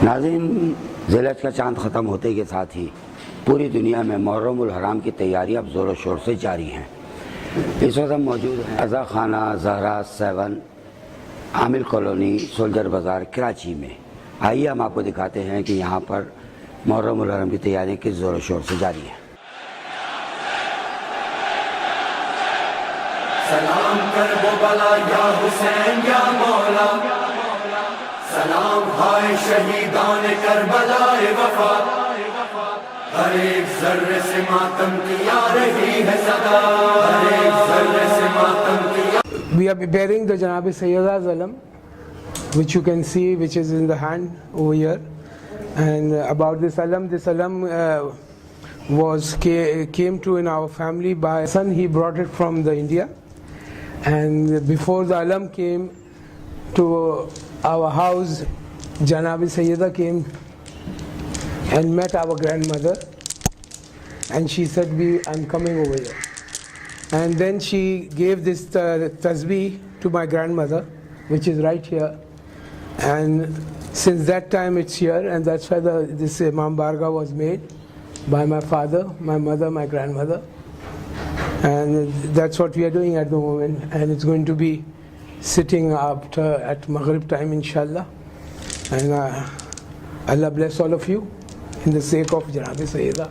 ناظرین، ذی الحج کا چاند ختم ہوتے کے ساتھ ہی پوری دنیا میں محرم الحرام کی تیاریاں اب زور و شور سے جاری ہیں۔ اس وقت ہم موجود ہیں عزا خانہ زہرا 7 عامل کالونی سولجر بازار کراچی میں۔ آئیے ہم آپ کو دکھاتے ہیں کہ یہاں پر محرم الحرام کی تیاریاں کس زور و شور سے جاری ہیں۔ سلام کر وہ بلا یا حسین یا مولا، سلام ہائے شہیدان کربلا وفا، ہر ایک ذرے سے ماتم کی آ رہی ہے صدا، ہر ایک ذرے سے ماتم کی۔ We are preparing the Janab Sayyada's alam, which you can see, which is in the hand over here. And about this alam came to in our family by son. He brought it from the India. And before the alam came to our house, Janab Sayyada came and met our grandmother, and she said, I'm coming over here. And then she gave this tasbih to my grandmother, which is right here. And since that time it's here, and that's why this Imam Barga was made by my father, my mother, my grandmother. And that's what we are doing at the moment, and it's going to be sitting after at Maghrib time, inshallah. And Allah bless all of you in the sake of Janab Sayyida.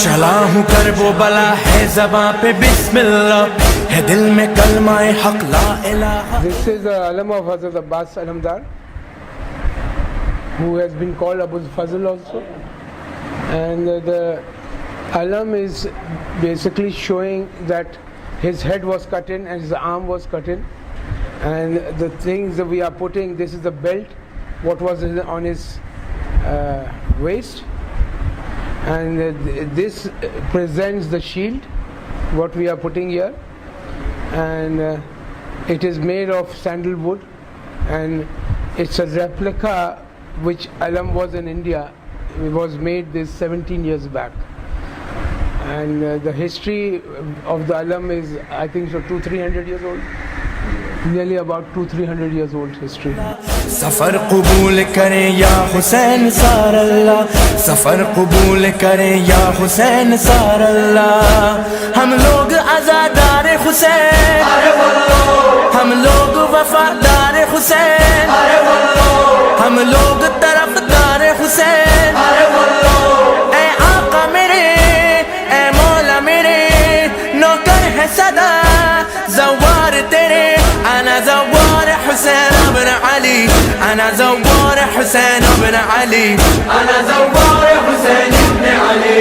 چلا ہوں کرب و بلا ہے زباں پہ بسم اللہ، ہے دل میں کلمہ حق لا الہ۔ This is the alam of Hazrat Abbas Alamdar, who has been called Abu Fazl also. And the alam is basically showing that his head was cut in and his arm was cut in. And the things that we are putting, this is the belt, what was on his waist. And this presents the shield, what we are putting here. And it is made of sandalwood, and it's a replica which alam was in India. It was made this 17 years back. And the history of the alam is, I think, so 200-300 years old. Nearly about 200-300 years old history. سفر قبول کریں یا حسین سار اللہ، سفر قبول کریں یا حسین سار اللہ۔ ہم لوگ عزادار حسین، ہم لوگ وفادار حسین، ہم لوگ طرفدار حسین۔ اے آقا میرے، اے مولا میرے، نوکر ہے صدا زوار تیرے۔ انا زوار حسین ابن علی، انا زوار حسین ابن علی، انا زوار حسین ابن علی،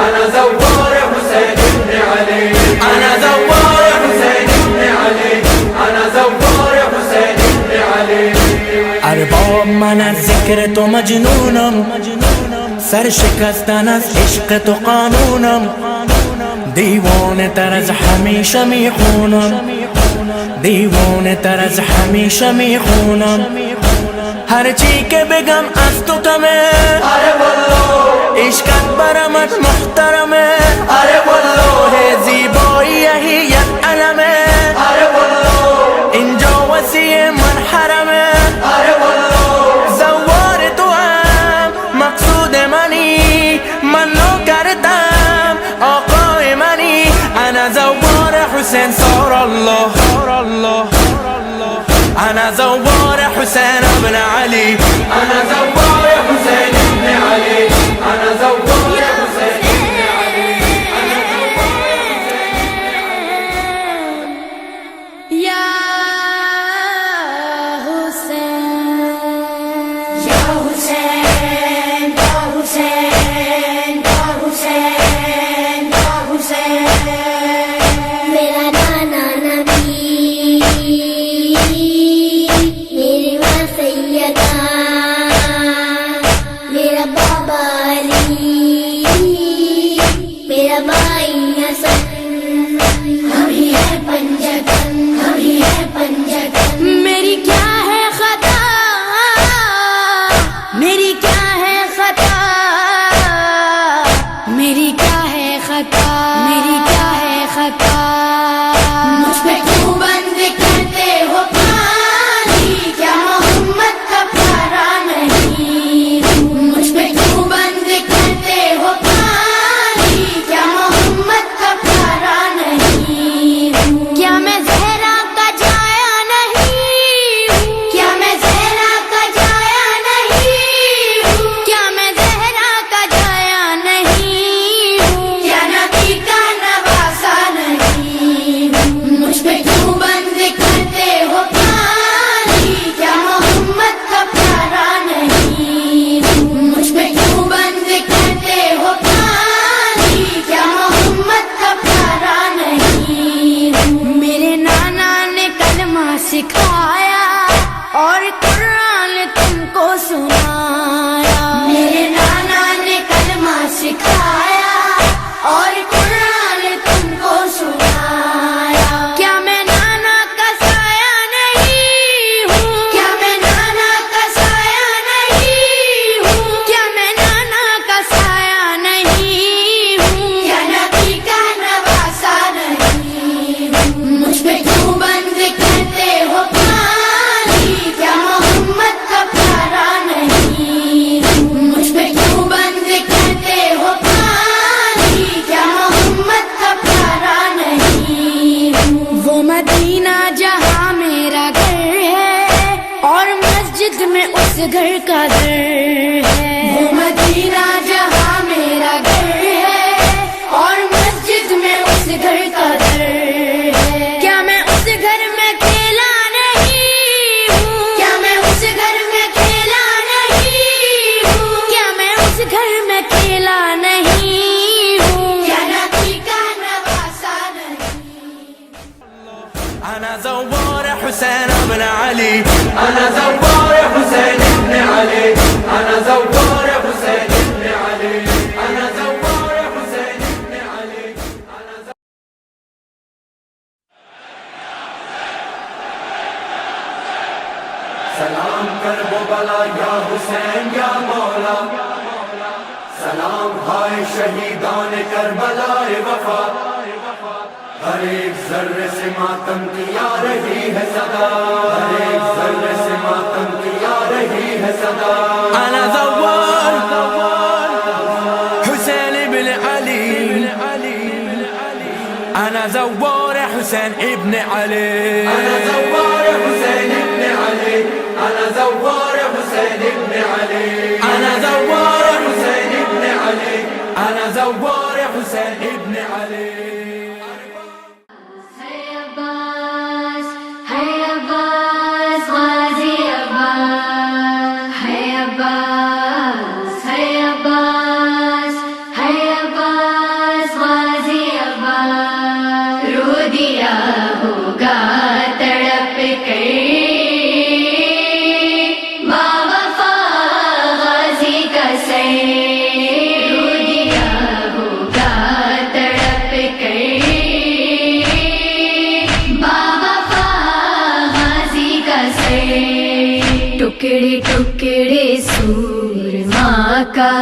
انا زوار حسین ابن علی، انا زوار حسین ابن علی، انا زوار حسین ابن علی۔ ارباب من از ذکر تو مجنونم، سر شکستن از عشق تو قانونم، دیوانه تر از همیشه میخونم، دیوانه تر از همیشه میخونم، هر چی که بگم از تو کمه، عشقت برامت محترمه، زیبایی یهیت علمه، اینجا وسیع من حرمه، زوار تو هم مقصود منی، من نوکرتم آقای منی، انا زوار حسین سار الله، انا زوار حسین ابن علی، انا زوار حسین ابن علی، انا زوار حسین ابن علی، انا زوار حسین۔ یا حسین، یا حسین، یا حسین، یا حسین، یا حسین، میرا نانا نبی، میری ماں سیدہ، میرا بابا علی، میرا بھائی حسن، ہم ہی ہے پنجتن، ہم ہی ہے پنجتن۔ میری کیا ہے خطا، میری کیا ہے خطا، میری کیا ہے خطا، گھر کا در ہے، وہ مدینہ جہاں میرا گھر ہے، اور مسجد میں اس گھر کا در ہے۔ کیا میں اس گھر میں کھیلا نہیں ہوں، کیا میں اس گھر میں کھیلا نہیں ہوں، کیا میں اس گھر میں کھیلا نہیں ہوں، کیا نبی کا نواسا نہیں۔ أنا زوار حسين بن علي، أنا زوار حسين بن علي، أنا زوار حسين بن علي، أنا زوار حسين بن علي، أنا سلام کرب و بلا یا حسین یا مولا، سلام ہائے شہیدان کربلا وفا، ہر ایک ذرے سے ماتم کیا رہی ہے صدا، ہر ایک ذرے سے ماتم کیا رہی ہے صدا۔ انا زوار حسین ابن علی، انا زوار حسین ابن علی، انا زوار حسین ابن علی، انا زوار حسین ابن علی، انا زوار حسین ابن علی، انا زوار حسین ابن علی۔ ٹکڑے ٹکڑے سورما کا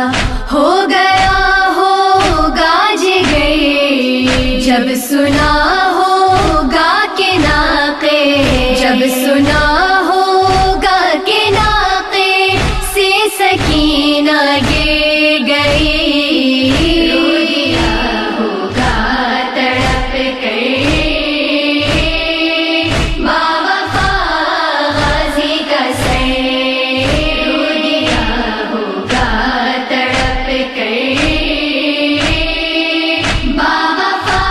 ہو گیا ہوگا جگر، جب سنا ہوگا کہ ناقے، جب سنا ہوگا کہ ناقے سے سکینہ گر گئی، رو دیا ہوگا تڑپ کر باوفا غازی کا سر، رو دیا ہوگا تڑپ کر باوفا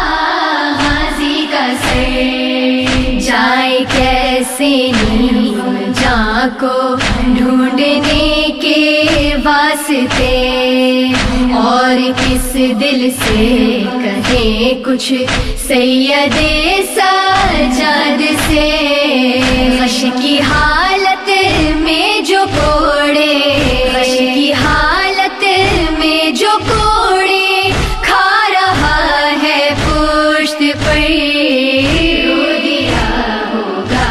غازی کا سر۔ جائے کیسے نیم جاں کو ڈھونڈنے کے واسطے، اور کس دل سے کہیں کچھ سید سجاد سے، غش کی حالت میں جو کوڑے، غش کی حالت میں جو کوڑے کھا رہا ہے پشت پر، رو دیا ہوگا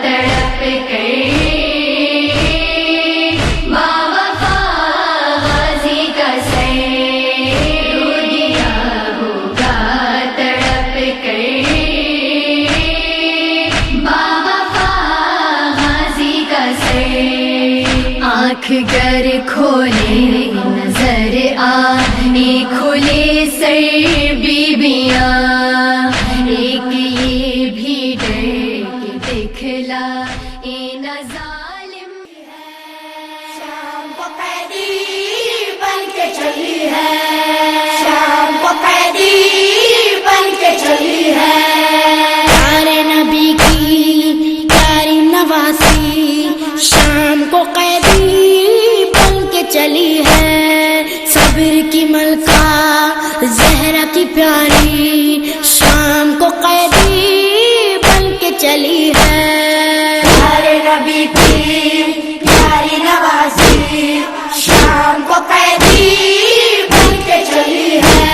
تڑپ کر باوفا غازی کا سر، رو دیا ہوگا تڑپ کر باوفا غازی کا سر۔ آنکھ گر کھولے نظر آنے کھلے سر بیبیاں، ایک یہ بھی ڈر کے دکھلا نا ظالم ہے، شام کو قیدی بن کے چلی ہے، شام کو قیدی بن کے چلی ہے، پیارے نبی کی پیاری نواسی شام کو قیدی بن کے چلی ہے، صبر کی ملکہ زہرا کی پیاری شام کو قیدی بن کے چلی ہے، پیارے نبی کی پیاری نوازی شام کو قیدی بن کے چلی ہے،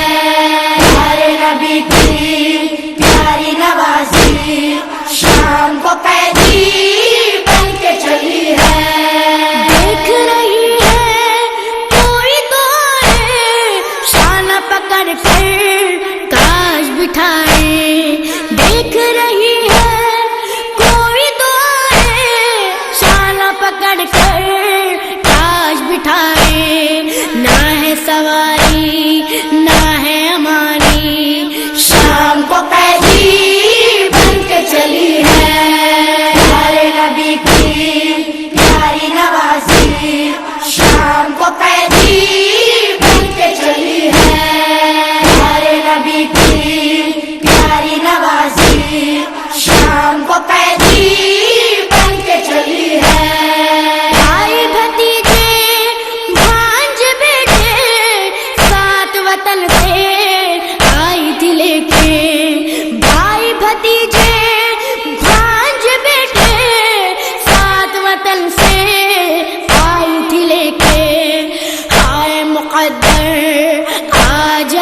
پیارے نبی کی پیاری نوازی شام کو قیدی بن کے چلی ہے، دیکھ رہی ہے کوئی تو ہے شانہ پکڑ کر کاش بٹھائے، دیکھ رہی ہے کوئی تو ہے شانہ پکڑ کر کاش بٹھائے، نہ ہے سواری نہ ہے ہماری شام کو قیدی بن کے چلی ہے، پیارے نبی کی پیاری نوازی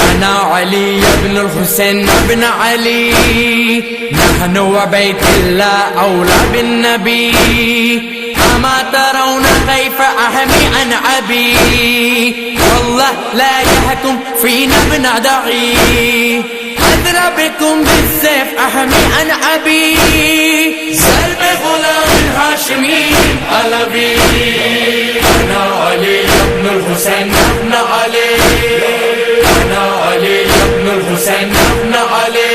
أنا علي بن الحسين بن علي نحن وبيت الله أولى بالنبي. أما ترون كيف أحمي عن أبي والله لا يحكم فينا ابن ضعيف. أضربكم بالسيف أحمي عن أبي سلب غلام الهاشمي علوي. أنا علي بن الحسين بن علي أنا علي بن الحسين بن علي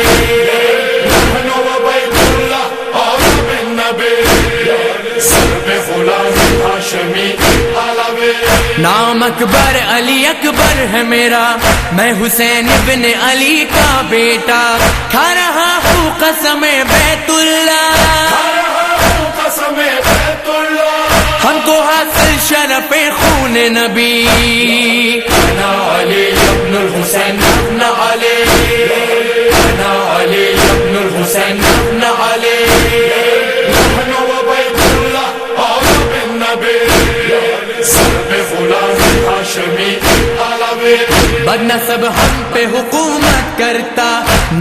نحن وبيت الله أولى بالنبي سلب غلام الهاشمي علوي. نام اکبر علی اکبر ہے میرا، میں حسین ابن علی کا بیٹا، کھا رہا ہوں قسم بیت اللہ، ہم کو حاصل شرف خون نبی. انا علی ابن الحسین ابن علی انا علی ابن الحسین ابن علی نحن وبيت الله أولى بالنبي سلب غلام الهاشمي علوي. بدنسب ہم پہ حکومت کرتا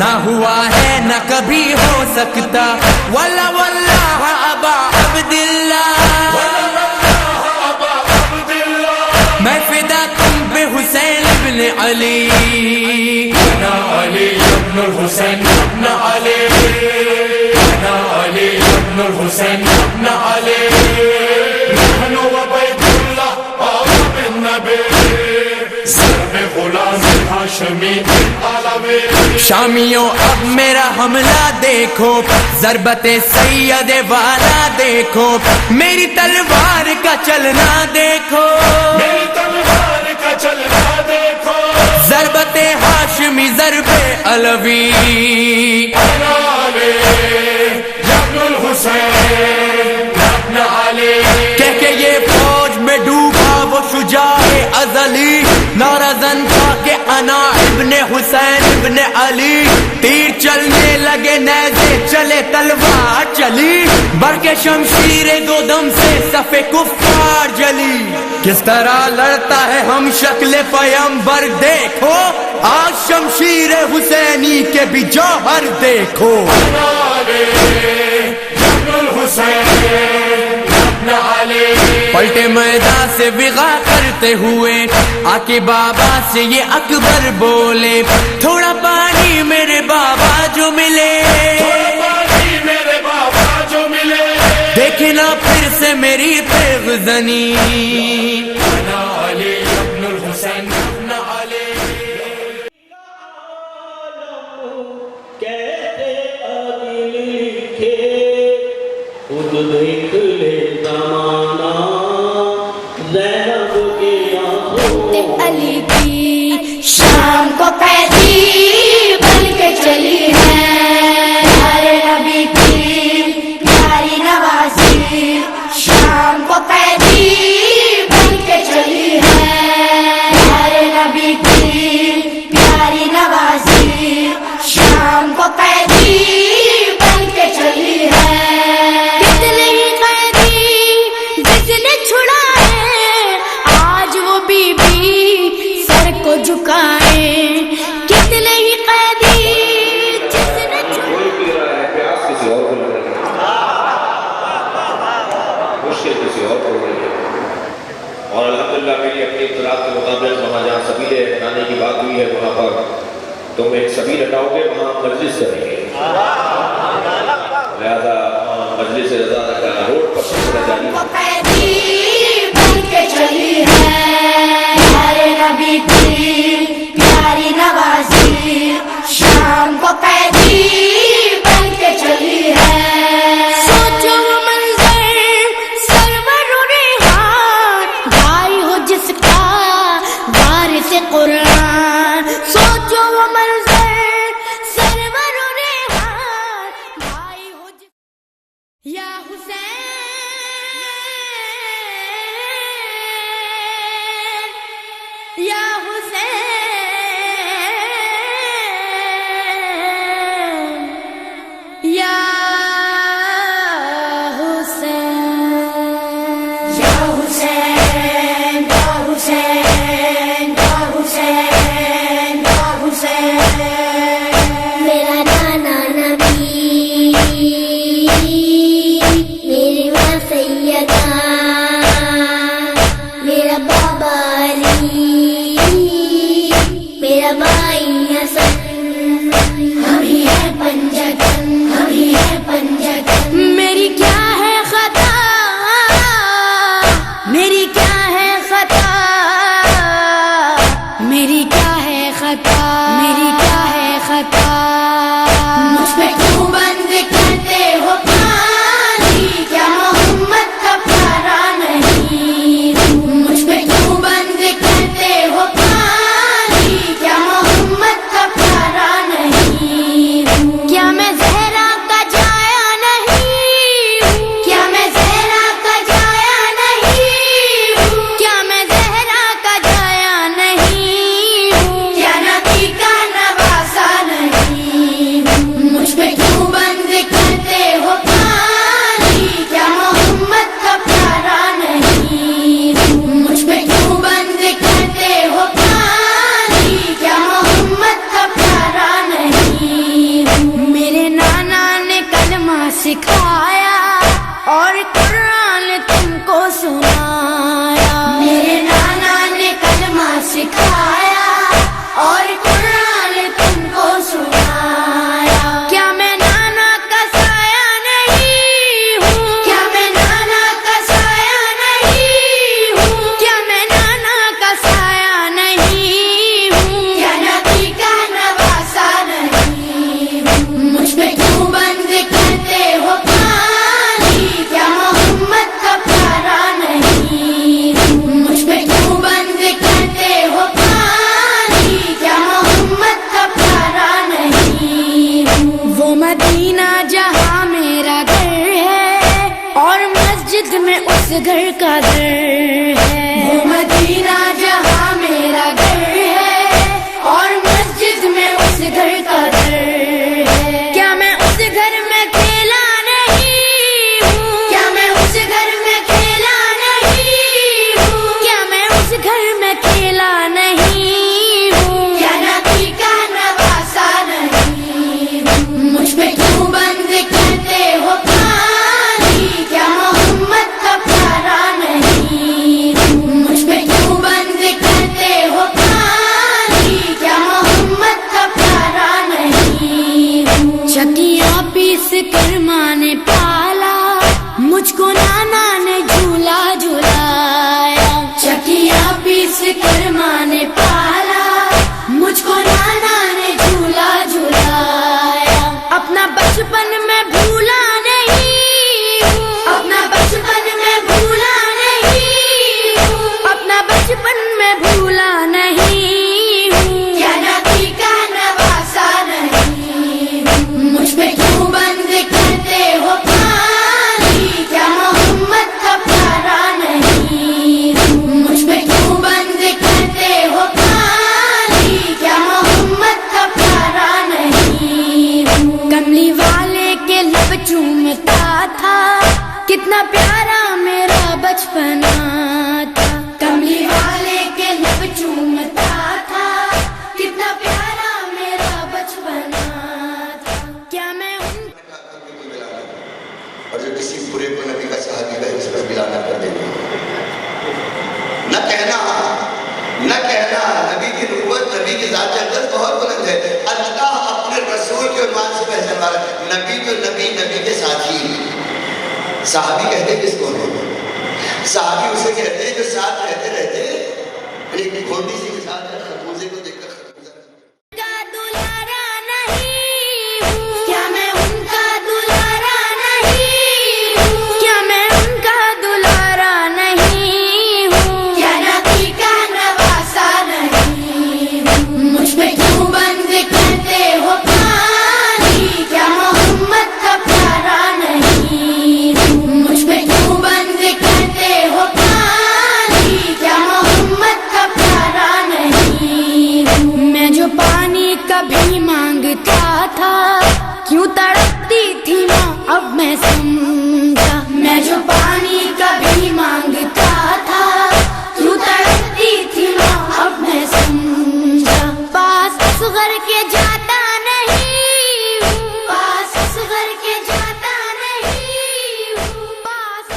نہ ہوا ہے نہ کبھی ہو سکتا. واللہ واللہ ابا عبداللہ میں فدا تم پہ حسین ابن علی. انا علی ابن الحسین ابن علی انا علی ابن الحسین ابن علی نحن وبيت الله أولى بالنبي سلب غلام الهاشمي علوي. شامیوں اب میرا حملہ دیکھو، ضربت سید والا دیکھو، میری تلوار کا چلنا دیکھو، میری تلوار کا چلنا دیکھو، ضربت ہاشمی ضرب علوی. انا علی ابن الحسین ابن علی کہہ کے یہ فوج میں ڈوبا وہ شجاع ازلی، نعرہ زن تھا کہ انا ابن حسین ابن علی. تیر چلنے لگے نیزے چلے تلوار چلی، بڑھ کے شمشیر دو دم سے صف کفار جلی. کس طرح لڑتا ہے ہم شکل پیمبر دیکھو، آج شمشیر حسینی کے بھی جوہر دیکھو. انا علی ابن الحسین ابن علی پلٹے میدان سے وغا کرتے ہوئے آکے بابا سے یہ اکبر بولے، تھوڑا پانی میرے بابا جو ملے، تھوڑا پانی میرے بابا جو ملے، دیکھنا پھر سے میری پیغزنی. انا علی ابن الحسین ابن علی خود دیکھ لے زمانہ زینب کے آنکھوں علی کی شام کو قیدی بن کے چلی ہے ہمارے نبی کی پیاری نوازی. شام کو قیدی بن کے چلی جانے کی بات ہوئی ہے وہاں پر تم ایک سبیل ہٹاؤ گے وہاں مجلس کریں گے، لہذا مجلس رضا کا روڈ پر سلسلہ جاری ہے۔ قیدی بن کے چلی ہے پیارے نبی کی پیاری نوازی، شام کو قیدی بن کے چلی ہے، سوچو وہ منظر سرور و ریحان بھائی ہو جس کا وارث قرآن، سوچو وہ منظر سرور و ریحان بھائی ہو جس یا حسین یا حسین یا حسین یا حسین یا حسین یا حسین یا حسین، میرا نانا نبی میری ماں سیدہ میرا بابا علی میرا بھائی حسن، ہم ہی ہے پنجتن ہم ہی ہے پنجتن، میری کیا ہے خطا میری کیا ہے خطا میری کیا ہے خطا میری کیا ہے خطا، مجھ پہ کیوں بند کرتے ہو پانی کیا محمد کا پیارا نہیں، مجھ پہ کیوں بند کرتے ہو پانی کیا محمد کا پیارا نہیں، کیا میں زہرا کا جایا نہیں کیا میں زہرا کا جایا نہیں کیا میں زہرا کا جایا نہیں، کیا نبی کا نواسا نہیں، مجھ پہ کیوں بند کرتے ہو پانی کیا محمد کا پیارا نہیں، مجھ پہ کیوں بند کرتے ہو پانی کیا محمد کا پیارا نہیں، میرے نانا نے کلمہ سکھایا اور قرآن تم کو سنایا، میرے نانا نے کلمہ سکھایا اور قرآن تم کو سنایا، کیا میں نانا کا سایہ نہیں ہوں کیا میں نانا کا سایہ نہیں ہوں کیا میں نانا کا سایہ نہیں ہوں، کیا نبی کا نواسا نہیں ہوں، مجھ پہ کیوں بند کرتے ہو پانی کیا محمد کا پیارا نہیں، مجھ پہ کیوں بند کرتے ہو پانی کیا محمد کا پیارا نہیں، وہ مدینہ جہاں میرا گھر ہے اور مسجد میں اس گھر کا در ہے، وہ مدینہ جہاں میرا گھر ہے اور مسجد میں اس گھر کا در ہے، کیا میں اس گھر میں کھیلا نہیں ہوں کیا میں اس گھر میں کھیلا نہیں ہوں کیا میں اس گھر میں کھیلا نہیں ہوں، کیا نبی کا نواسا نہیں ہوں، مجھ پہ کیوں بند کرتے ہو پانی کیا محمد کا پیارا نہیں ہوں، مجھ پہ کیوں بند کرتے ہو پانی کیا محمد کا پیارا نہیں ہوں، چکیاں پیس کر ماں نے پالا مجھ کو نانا نے جھولا جھلایا، چکیاں پیس کر ماں نے پالا مجھ کو نانا نے جھولا جھلایا، اپنا بچپن میں بھولا نہیں ہوں اپنا بچپن میں بھولا نہیں ہوں اپنا بچپن میں بھولا نہیں ہوں، کیا نبی کا نواسا نہیں ہوں، مجھ پہ کیوں بند کر صحابی کہتے کس کو ہیں؟ صحابی اسے کہتے ہیں جو ساتھ رہتے رہتے ایک کھوٹی سی مثال ہے خربوزے کو دیکھ کر کبھی مانگتا تھا کیوں تڑپتی تھی ماں اب میں سمجھا میں جو پانی کبھی مانگتا تھا کیوں تڑپتی تھی ماں اب میں سمجھا پاس اصغر کے جاتا نہیں پاس اصغر کے جاتا نہیں پاس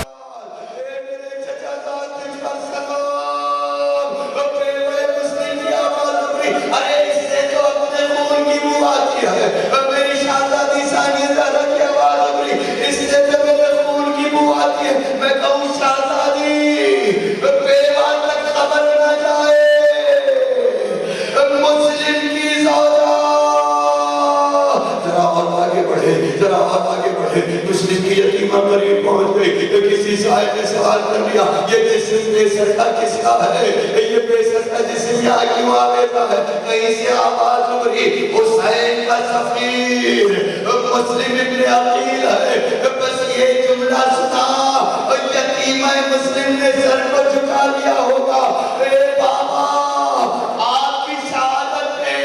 میری شہزادی ثانیہ زہرا کی آواز ابری اس سے جب میرے خون کی بو آتی ہے میں کہوں شہزادی بیوان تک خبر نہ جائے مسلم کی زوجہ ذرا اور آگے بڑھے ذرا اور آگے بڑھے مسلم کی یتیمہ قریب پہنچ گئی کسی صاحب نے سوال کر لیا یہ جسم بے سرکہ کس کا ہے یہ بے سرکہ جسم یہاں کیوں آویزہ ہے کہیں سے آواز ابری حسین کا سفیر مسلم ابن عقیل ہے بس یہ جملہ سنا یتیمہ مسلم نے سر کو جھکا لیا ہوگا اے بابا آپ کی شہادت پہ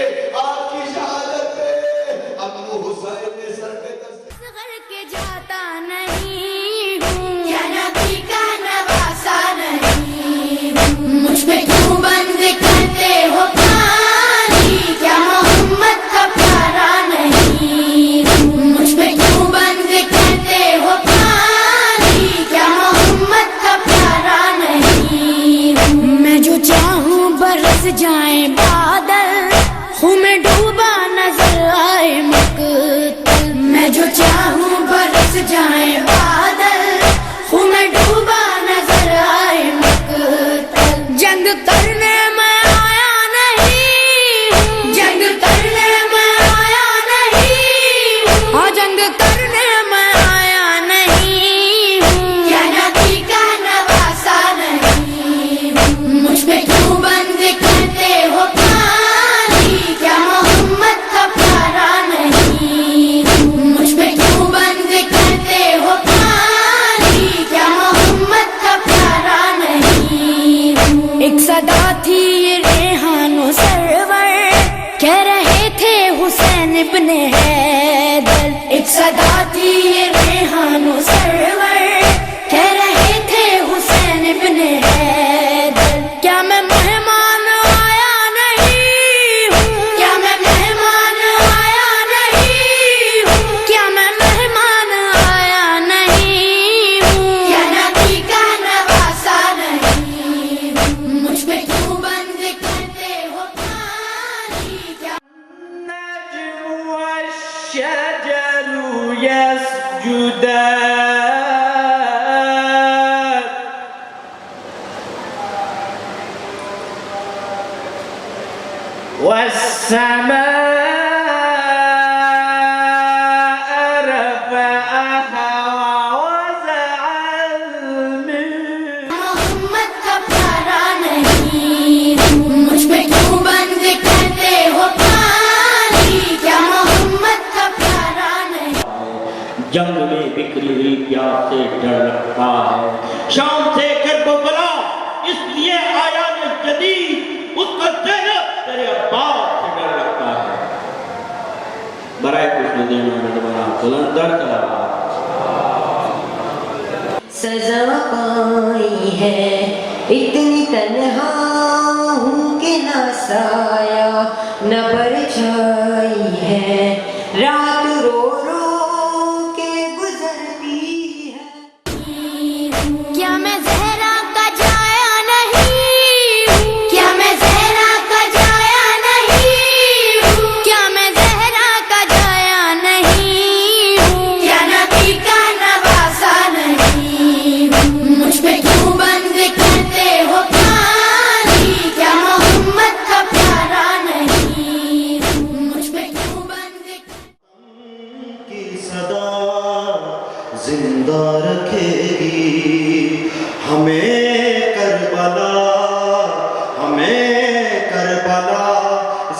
امو حسین نے سر پہ اصغر کے جاتا نہیں ہوں یا نبی کا نواسا نہیں ہوں مجھ پہ کیوں بند کرتے ہو پانی کیا محمد کا پیارا نہیں ہوں مجھ پہ کیوں بند کرتے ہو پانی کیا محمد کا پیارا نہیں ہوں میں جو چاہوں برس جائیں بادل خوں میں ڈوبا نظر آئے مقتل میں جو چاہوں برس جائیں بادل خوں میں ڈوبا نظر آئے مقتل جنگ کرنے میں آیا نہیں جنگ کرنے میں آیا نہیں ہاں جنگ کرنے میں آیا نہیں یا نبی کا نواسا نہیں مجھ پہ کیوں بند کرتے ہو پانی کیا محمد کا پیارا نہیں مجھ پہ کیوں بند کرتے ہو پانی کیا محمد کا پیارا نہیں ایک صدا تھی یہ ریحان و سرور کہہ رہے تھے حسین ابن حیدر ایک صدا تھی یہ ریحان و سرور کہہ رہے تھے حسین ابن حیدر کیا میں مہمان آیا نہیں ہوں کیا میں مہمان آیا نہیں ہوں کیا میں مہمان آیا نہیں ہوں یا نبی کا نواسا نہیں ہوں مجھ پہ کیوں بند کرتے ہو پانی کیا النجم والشجر يسجدان والسماء رفعها ووضع الميزان محمد کا پیارا نہیں مجھ پہ کیوں بند کرتے ہو پانی کیا محمد کا پیارا نہیں جنگ میں بکھری ہوئی پیار سے ڈر لگتا ہے شام سے کربلا اس لیے آیا جدید اس کا چہرہ تیرے عباس سے ڈر لگتا ہے برائے کچھ نہ دینا میں دوبارہ بلندر کا سزا پائی ہے اتنی تنہا ہوں کہ نہ سایہ نہ پرچھائی ہے رات رو رو کے گزرتی ہے کیا میں زہرا کا جایا نہیں کیا میں زہرا کا جایا نہیں کیا میں زہرا کا جایا نہیں یا نبی کا نواسا نہیں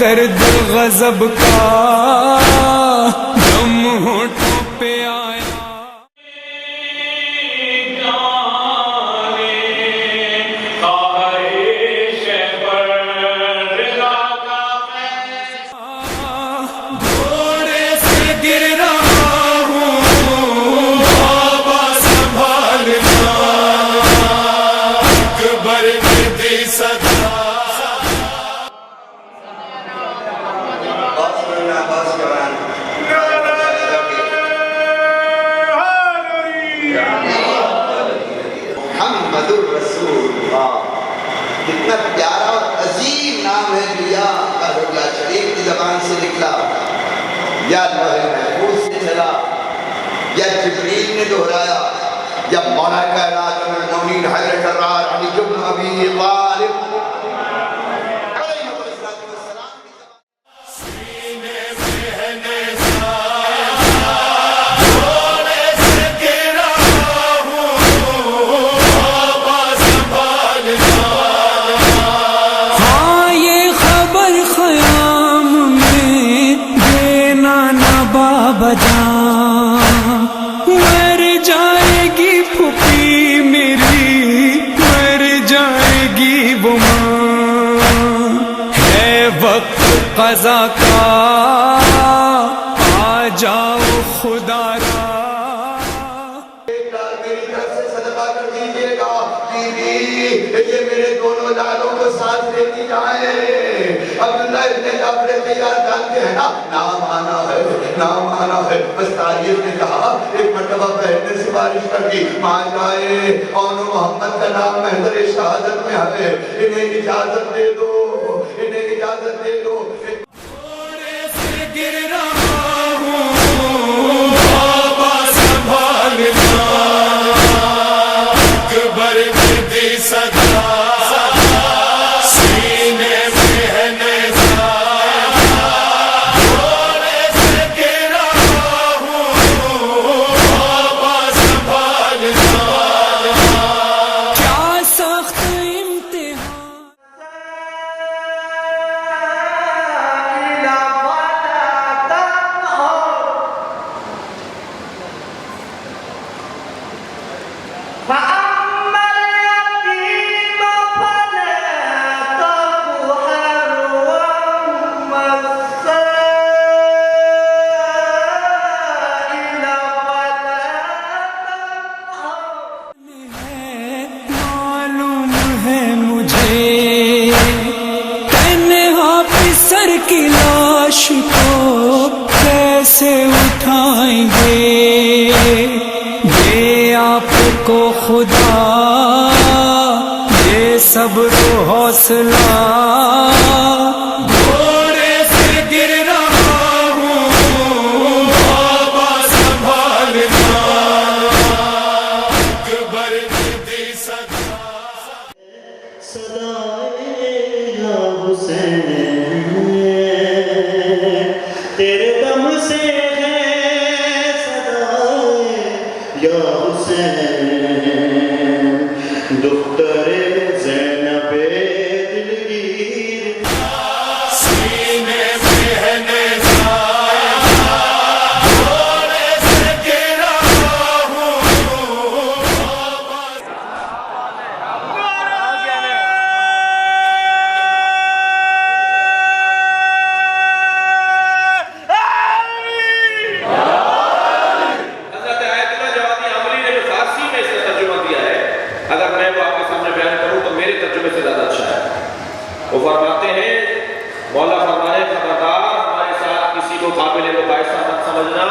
درد غضب کا دم ہونٹوں پہ آیا. گھوڑے سے گر رہا ہوں بابا سنبھالنا اکبر کی دی صدا. محمد الرسول اللہ، کتنا پیارا اور عظیم نام ہے جو یا شریف کی زبان سے نکلا، یا لوح محفوظ سے چلا، یا جبریل نے دہرایا، یا مولا کائنات المومنین حضرت علی بن ابی طالب مر جائے گی پھوپھی میری، مر جائے گی وہ ماں، ہے وقت قضا کا آ جاؤ خدا را. میری طرف سے صدقہ کر دیجئے گا. بیوی یہ میرے دونوں لالوں کو ساتھ لیتی جائیں. عبداللہ ابن جعفر تیار جانتے ہیں نا، نام آنا ہے، نام آنا ہے. بس تاریخ نے کہا ایک مرتبہ بہن نے سفارش کر دی، مان جائے اور محمد کا نام محضر شہادت میں ہے، انہیں اجازت دے دو، انہیں اجازت دے دو. گھوڑے سے گر رہا ہوں بابا سنبھالنا اکبر کی دی صدا. سینے میں ہے نیزہ، گھوڑے سے گر رہا ہوں بابا سنبھالنا. کیا سخت امتحان معلوم ہے مجھے، تنہا پسر کی لاش کو کیسے اٹھائیں گے. یہ آپ کو خدا یہ صبر و حوصلہ. گھوڑے سے گر رہا ہوں بابا سنبھالنا اکبر کی دی صدا. تیرے دم سے ہے صدائے یا حسین، دختر زینب دلگیر. سینے میں ہے نیزہ، گھوڑے سے گر رہا ہوں حضرت آیت اللہ جوادی عملی نے جو فارسی میں اس کا ترجمہ دیا ہے، اگر میں وہ آپ کے سامنے بیان کروں تو میرے ترجمے سے زیادہ اچھا ہے. وہ فرماتے ہیں، مولا فرمائے خبردار ہمارے ساتھ کسی کو قابل مقایسہ مت سمجھنا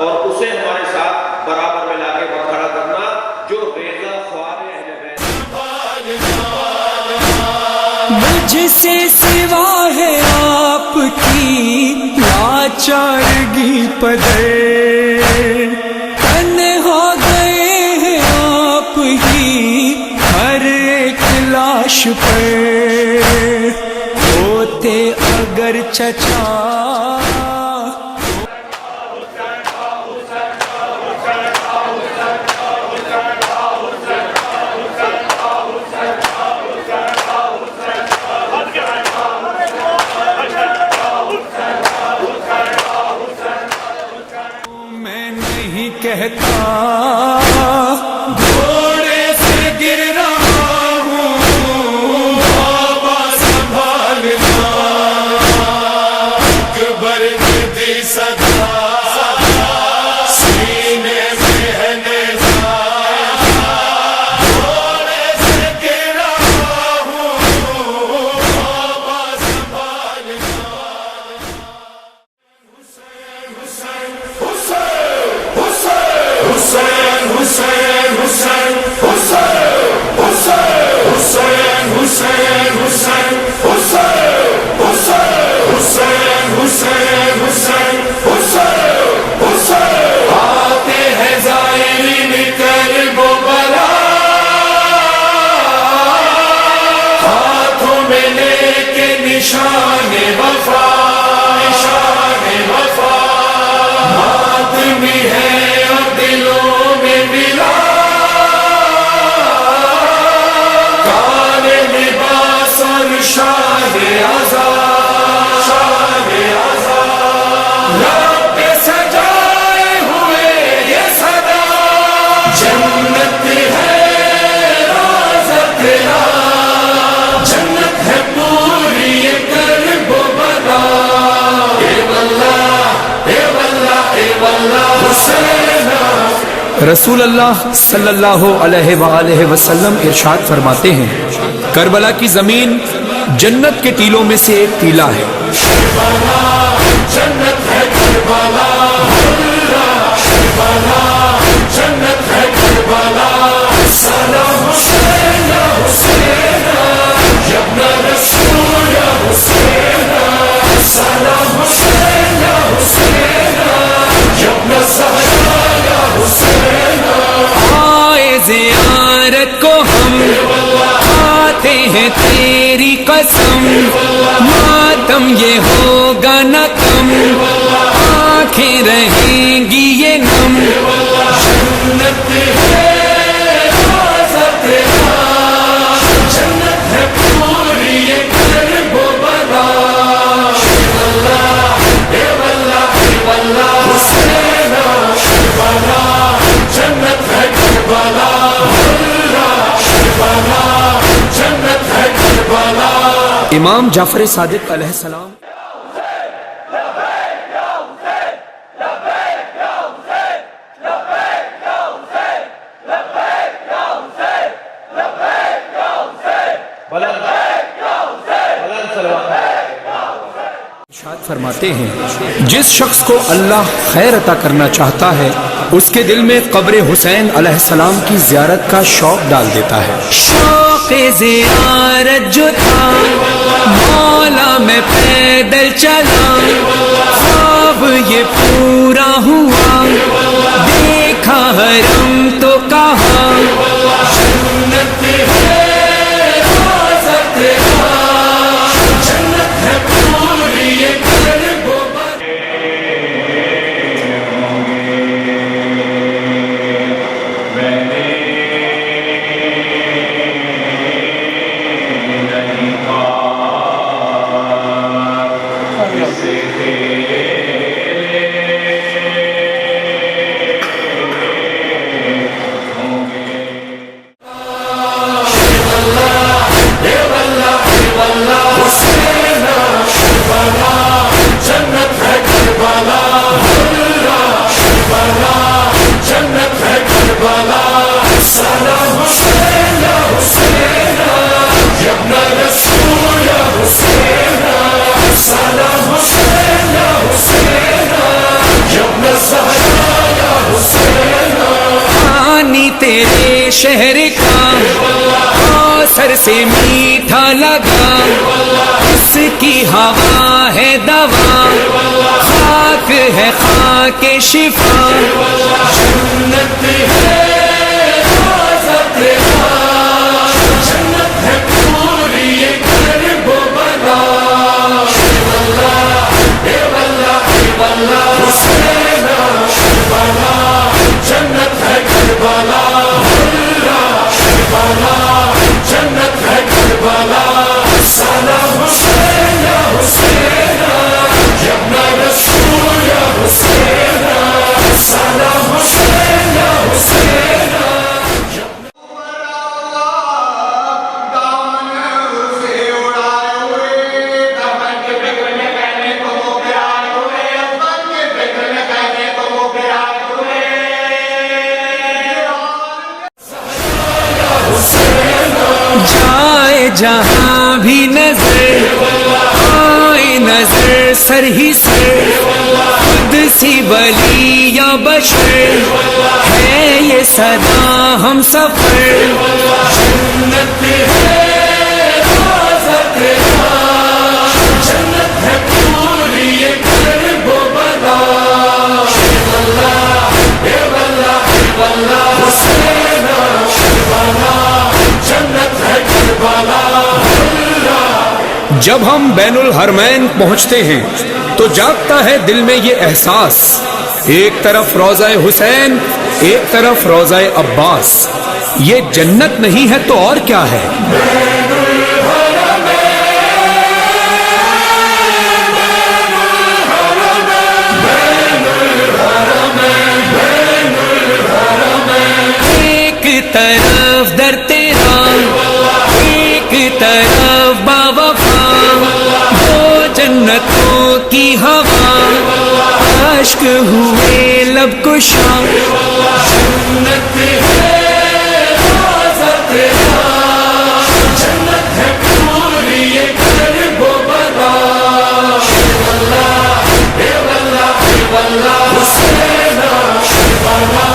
اور اسے ہمارے ساتھ برابر میں لا کے کھڑا کرنا جو ریزہ خوار اہل بیت. مجھ سے سوا ہے آپ کی لاچارگی پدر، تنہا گئے ہیں آپ ہی ہر ایک لاش پر. ہوتے اگر چچا کہتا گھوڑے سے گر رہا ہوں بابا سنبھالنا اکبر کی دی صدا سینے میں ہے نیزہ گھوڑے سے گر رہا ہوں بابا سنبھالنا حسین حسین حسین حسین حسین حسین حسین حسین حسین حسین آتے ہیں زائرین کربو بلا ہاتھوں میں لے کے نشان وفا ماتمی ہے اور دلوں میں ملا کالے لباس اور شان آزاد لب پہ سجائے ہوئے یہ صدا جنت ہے روزہ تیرا جنت ہے پوری یہ کرب و بلا اے واللہ اے واللہ اے واللہ حسین رسول اللہ صلی اللہ علیہ وآلہ وسلم ارشاد فرماتے ہیں کربلا کی زمین جنت کے ٹیلوں میں سے ایک ٹیلا ہے جنت ہے کربلا جنت ہے کربلا سلام حسین یا حسین یا ابن رسول یا حسین سلام حسین یا حسین یا ابن زہرا یا حسین آئے زیارت کو ہم آتے ہیں تیری قسم ماتم یہ ہوگا نہ کم آنکھیں رہیں گی یہ نم جنت ہے روزہ تیرا جنت ہے پوری یہ کرب و بلا اے واللہ اے واللہ حسین کربلا جنت ہے کربلا جنت ہے کربلا امام جعفر صادق علیہ السلام ارشاد فرماتے ہیں جس شخص کو اللہ خیر عطا کرنا چاہتا ہے اس کے دل میں قبر حسین علیہ السلام کی زیارت کا شوق ڈال دیتا ہے شوق زیارت جو تھا مولا میں پیدل چلا خواب یہ پورا ہوا دیکھا حرم تو کہا جنت ہے روزہ تیرا جنت ہے پوری یہ کرب و تیرے شہر کا سر سے میٹھا لگا اس کی ہوا ہے دوا خاک ہے خاک شفا جنت ہے روزہ تیرا جنت ہے پوری یہ کرب و بلا اے واللہ حسین کربلا جنت ہے کربلا جنت ہے کربلا سلام حسین یا حسین یا ابن رسول یا حسین سلام حسین سر ہی سر خود سی ولی یا بشر ہے یہ صدا ہم سفر جنت ہے روضہ تیرا جنت ہے پوری یہ کرب و بلا حسین کربلا جنت ہے کربلا. جب ہم بین الحرمین پہنچتے ہیں تو جاگتا ہے دل میں یہ احساس، ایک طرف روضہ حسین ایک طرف روضہ عباس. یہ جنت نہیں ہے تو اور کیا ہے؟ ایک طرف در تیرا ایک طرف باوفا دو جنتوں کی ہوا اشک ہوئے لب کشا جنت ہے روضہ تیرا جنت ہے پوری یہ کرب و بلا حسین کربلا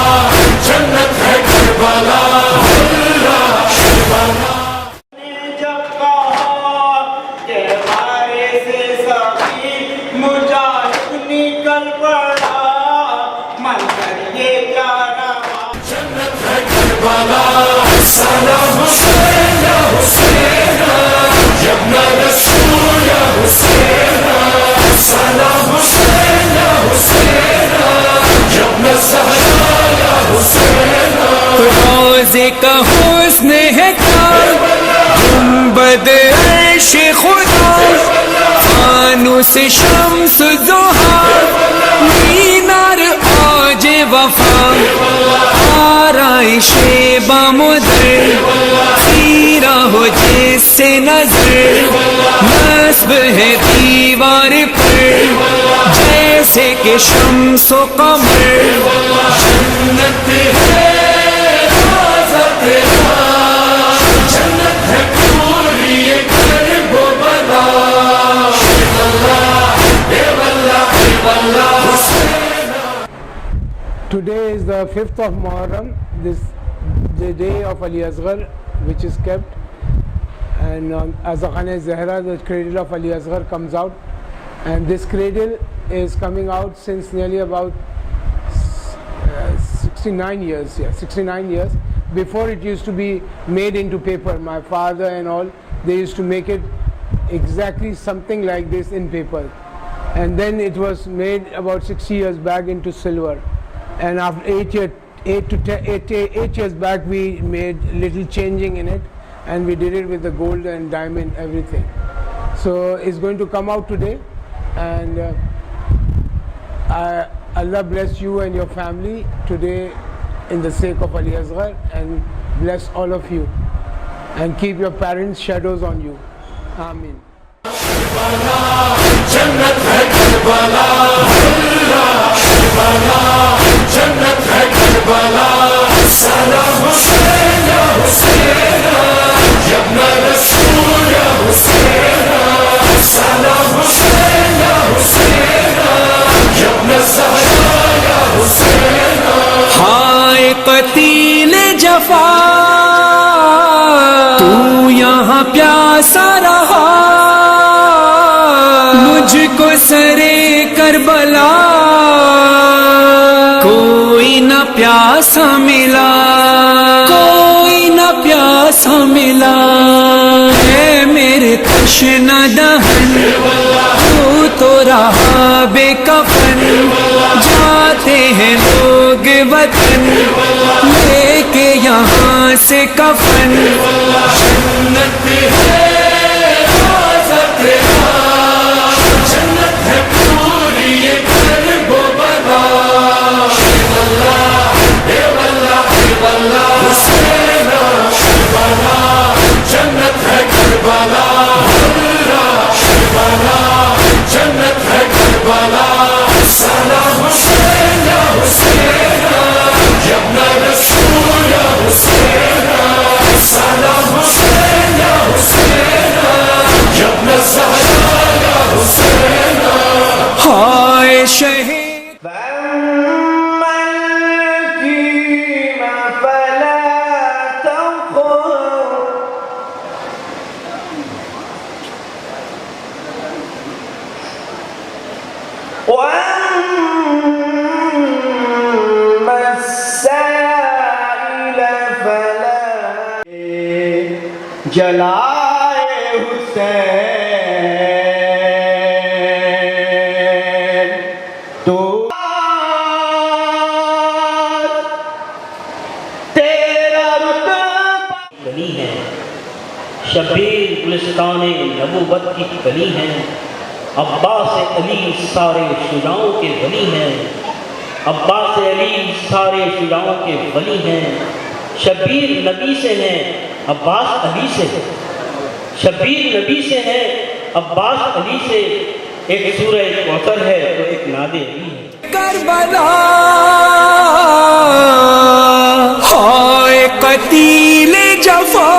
جنت ہے کربلا. سلام حسین یا حسین یا ابن رسول یا حسین سلام حسین یا حسین یا ابن زہرا یا حسین. روضے کا حسن ہے کیا گنبد عرش خدا فانوس شمس ضحیٰ مینار عاج وفا آرائش بامدر خیرہ ہو جس سے نظر نصب ہے دیوار پر جیسے کہ شمس و قمر جنت ہے روضہ تیرا جنت ہے پوری یہ کرب و بلا Today is the 5th of Muharram, the day of Ali Asghar, which is kept, and as Khane-e-Zahra, the cradle of Ali Asghar comes out, and this cradle is coming out since nearly about 69 years. Yeah, 69 years. Before it used to be made into paper. My father and all, they used to make it exactly something like this in paper, and then it was made about 6 years back into silver. And after 8 years back, we made little changing in it, and we did it with the gold and diamond, everything. So it's going to come out today, and Allah bless you and your family today in the sake of Ali Asghar, and bless all of you, and keep your parents' shadows on you. Ameen. جنت ہے کربلا جنت ہے کربلا سلام حسین یا حسین یا ابن رسول یا حسین سلام حسین یا حسین یا ابن زہرا یا حسین. ہائے قتیل جفا تو یہاں پیاسا رہا مجھ کو سرے کربلا کوئی نہ پیاسا ملا کوئی نہ پیاسا ملا ہے میرے تشنہ دہن تو رہا بے کفن جاتے ہیں لوگ وطن لے کے یہاں سے کفن جنت ہے روضہ تیرا جنت ہے پوری یہ کرب و بلا حسین کربلا جنت ہے کربلا جنت ہے کربلا سلام حسین یا حسین یا ابن رسول یا حسین سلام حسین یا حسین ہائے شہید جلائے حسین تو تیرا گلی ہے، شبیر گلستان نبوت کی گلی ہے، عباس علی سارے شجاعوں کے ولی ہیں، عباس علی سارے شجاعوں کے ولی ہیں، شبیر نبی سے ہیں عباس علی سے، شبیر نبی سے ہیں عباس علی سے، ایک سورہ کوثر ہے تو ایک ناد علی ہے۔ کربلا ہائے قتیل جفا،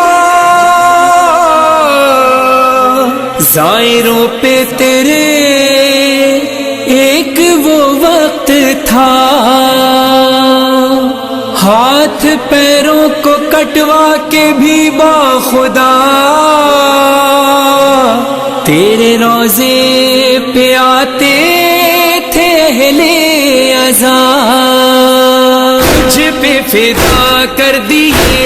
زائروں پہ تیرے ایک وہ وقت تھا، ہاتھ پیروں کو کٹوا کے بھی باخدا تیرے روزے پہ آتے تھے اہل عذاب، تجھ پہ فدا کر دیے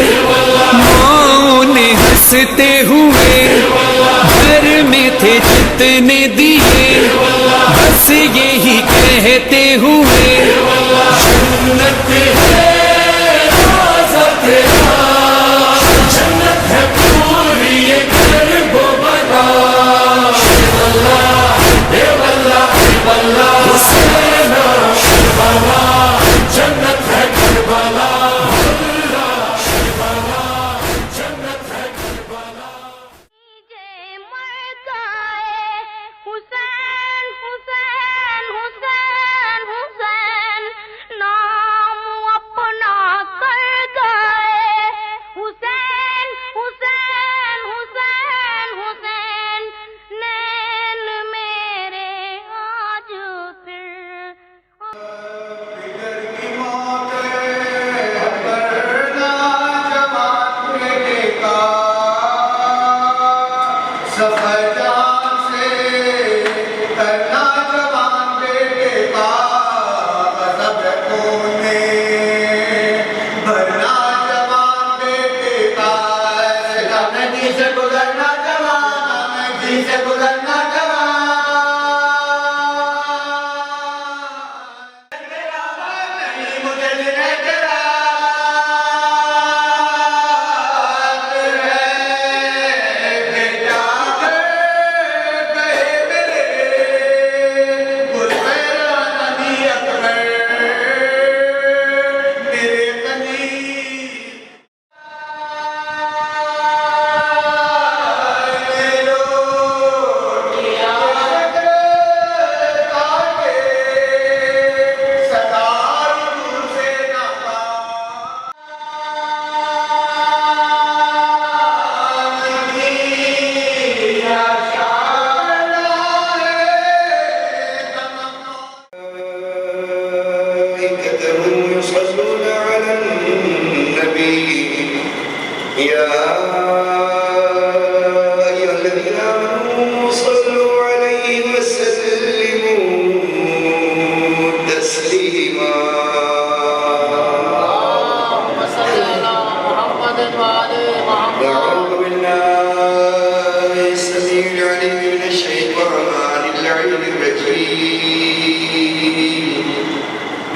ماؤں نے ہنستے ہوئے، گھر میں تھے جتنے دیے بس یہی کہتے ہوئے، جنت ہے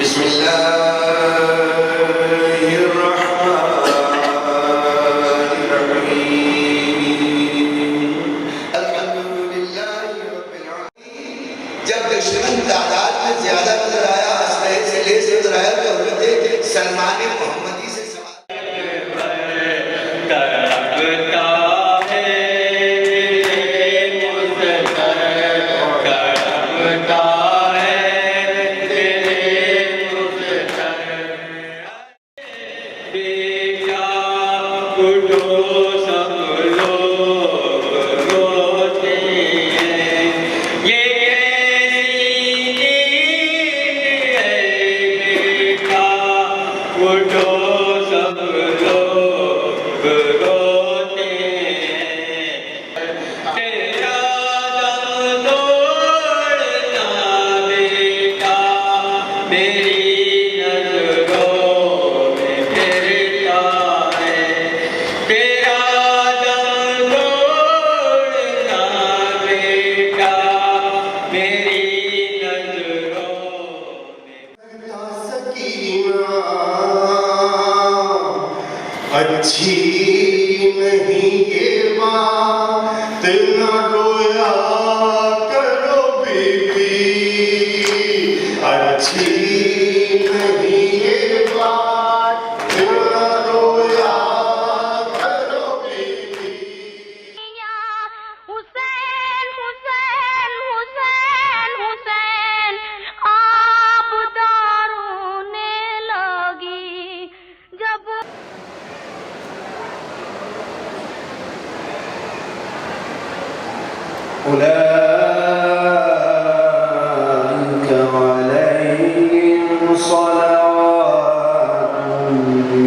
بسم الله الرحمن الرحيم الحمد لله رب العالمين جب دشمن تعداد میں زیادہ نظر آیا اسلحے سے لیس نظر آیا تو حضرت سلمان محمدی سے میری نظروں میں پھرتا ہے تیرا دم توڑنا بیٹا میری نظروں اچھی نہیں یہ بات نہ رویا کرو بی بی اچھی نہیں یہ بات نہ رویا کرو بی بی حسین حسین حسین حسین آپ دارونے لگی جب أولئك عليهم صلوات من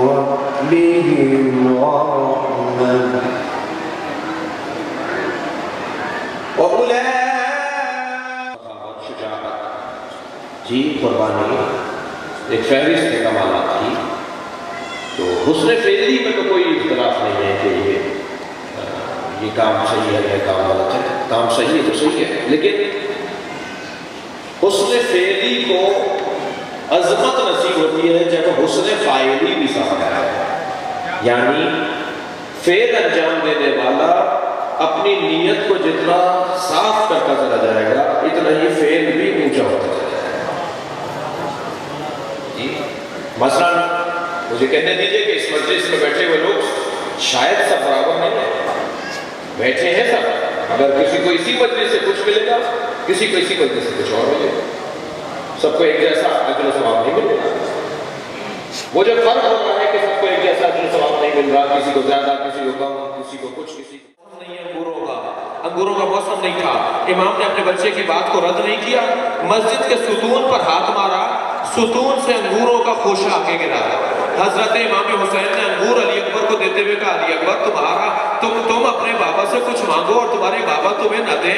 ربهم ورحمة جی قربانی ایک فہرست کمالات کی تو حسن فعلی میں تو کوئی اختلاف نہیں ہے کہ یہ کام صحیح ہے یہ کام غلط ہے کام صحیح ہے تو صحیح ہے لیکن حسن فعلی کو عظمت نصیب ہوتی ہے جب حسن فاعلی بھی ساتھ ہے یعنی فعل انجام دینے والا اپنی نیت کو جتنا صاف کرتا چلا جائے گا اتنا ہی فعل بھی اونچا ہوتا چلا جائے گا جی مثلا مجھے کہنے دیجئے کہ اس مجلس میں بیٹھے ہوئے لوگ شاید سب برابر نہیں ہیں بیٹھے ہیں سب اگر کسی کو اسی مجلس سے کچھ ملے گا کسی کو اسی مجلس سے کچھ اور ملے گا سب کو ایک جیسا اجر و ثواب نہیں ملے گا وہ جو فرق ہو رہا ہے کہ سب کو ایک جیسا اجر و ثواب نہیں مل رہا کسی کو زیادہ کسی کو کم کسی کو کچھ کسی کو نہیں انگوروں کا موسم نہیں تھا امام نے اپنے بچے کی بات کو رد نہیں کیا مسجد کے ستون پر ہاتھ مارا ستون سے انگوروں کا خوشہ آگے گرا حضرت امام حسین نے انگور علی اکبر کو دیتے ہوئے کہا علی اکبر تم اپنے بابا سے کچھ مانگو اور تمہارے بابا تمہیں نہ دیں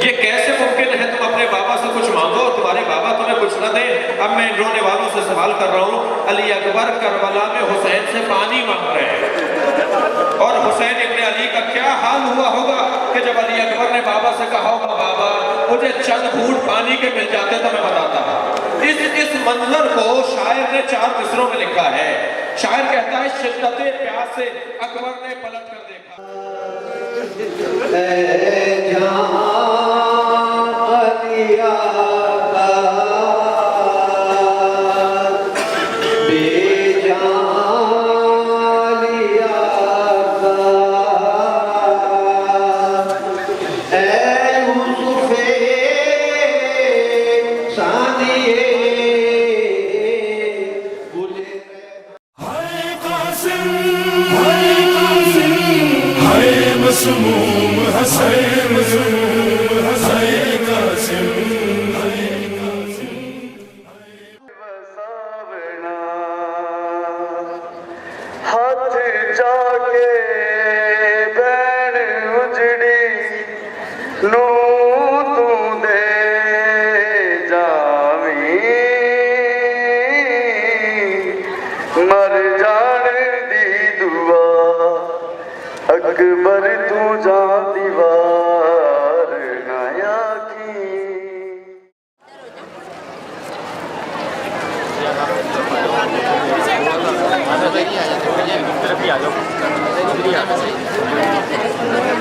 یہ کیسے ممکن ہے تم اپنے بابا سے کچھ مانگو اور تمہارے بابا تمہیں کچھ نہ دیں اب میں ان رونے والوں سے سوال کر رہا ہوں علی اکبر کربلا میں حسین سے پانی مانگ رہے ہیں اور حسین ابن علی کا کیا حال ہوا ہوگا کہ جب علی اکبر نے بابا سے کہا ہوگا بابا مجھے چند گھونٹ پانی کے مل جاتے تو میں بتاتا اس منظر کو شاعر نے 4 مصروں میں لکھا ہے شاعر کہتا ہے شدت پیاس سے اکبر نے پلٹ کر دیکھا اے جہاں علی آقا بے جان علی آقا اے یوسف ثانیے مسموم حسین قاسم ہاتھ جا کے بین اجڑی نو تو دے جاویں مر جان دی دعا اکبر تو جان دیوار نایا کی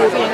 حسین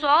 100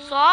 100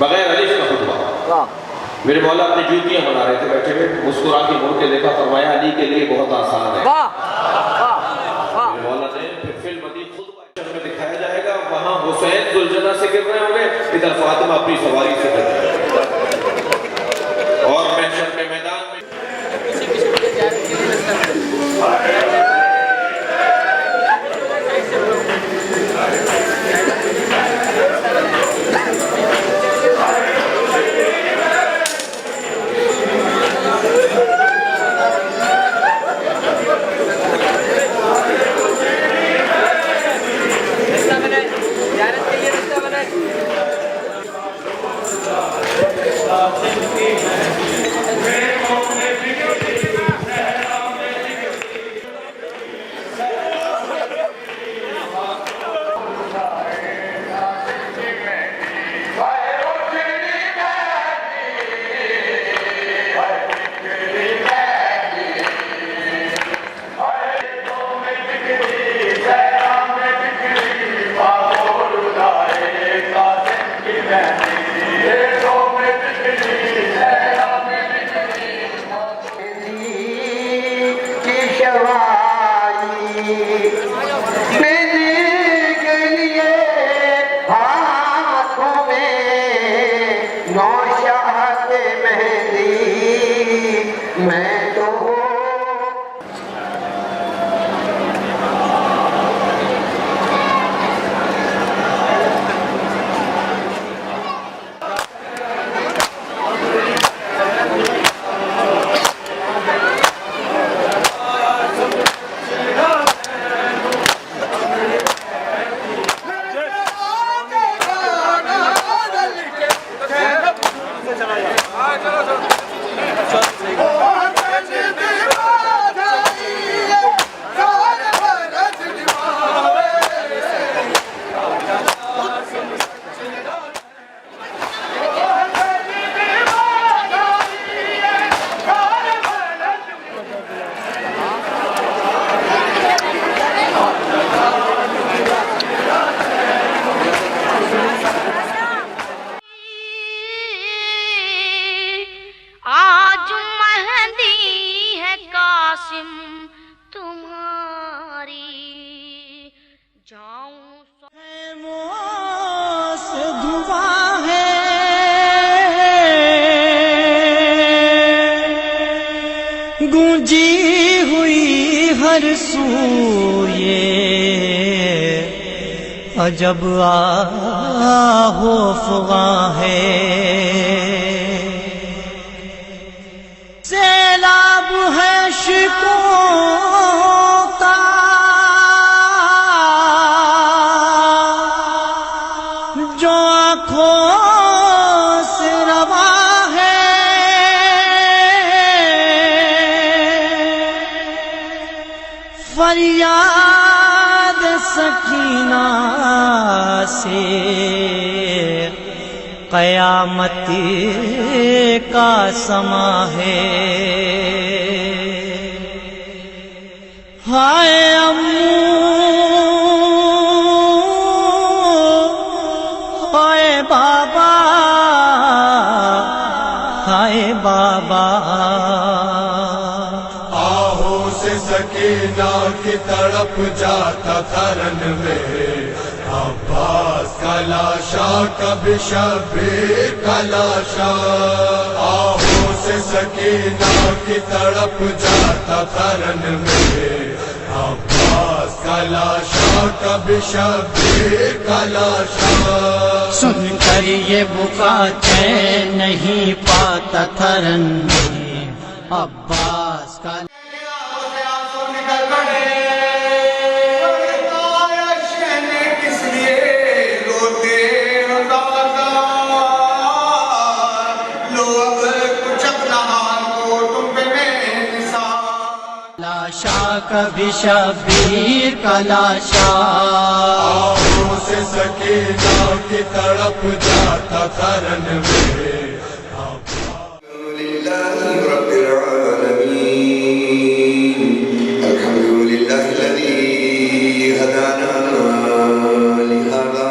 بغیر الف کا خطبہ. میرے مولا اپنی جوتیاں بنا رہے تھے بیٹھے ہوئے, مسکرا کے مڑ کے دیکھا, فرمایا علی کے لیے بہت آسان ہے. میرے مولا نے پھر فلم ادی خطبہ میں دکھایا جائے گا, وہاں حسین ذوالجناح سے گر رہے ہوں گے, ادھر فاطمہ اپنی سواری سے گر رہے ہیں, اور محشر کے میدان میں گونجی ہوئی ہر سو یہ عجب آہو فغاں ہے, سیلاب ہے عشقوں کا جو آنکھوں سے رواں ہے, فریاد سکینہ سے قیامت کا سما ہے. ہائے ہائے بابا, ہائے بابا, آہوں سے سکینہ کی تڑپ جاتا تھا رن میں, عباس کا لاشا کبھی شبیر کا لاشا. آہوں سے سکینہ کی تڑپ جاتا تھا رن میں, عباس کا لاشا کبھی شبیر کا لاشا. سن کر یہ بکا چین نہیں پاتا تھا رن میں, عباس کا لاشا کبھی شبیر کا لاشا. آہوں سے سکینہ کی تڑپ جاتا تھا رن میں. الحمدللہ رب العالمین, الحمدللہ الذی هدانا لهذا.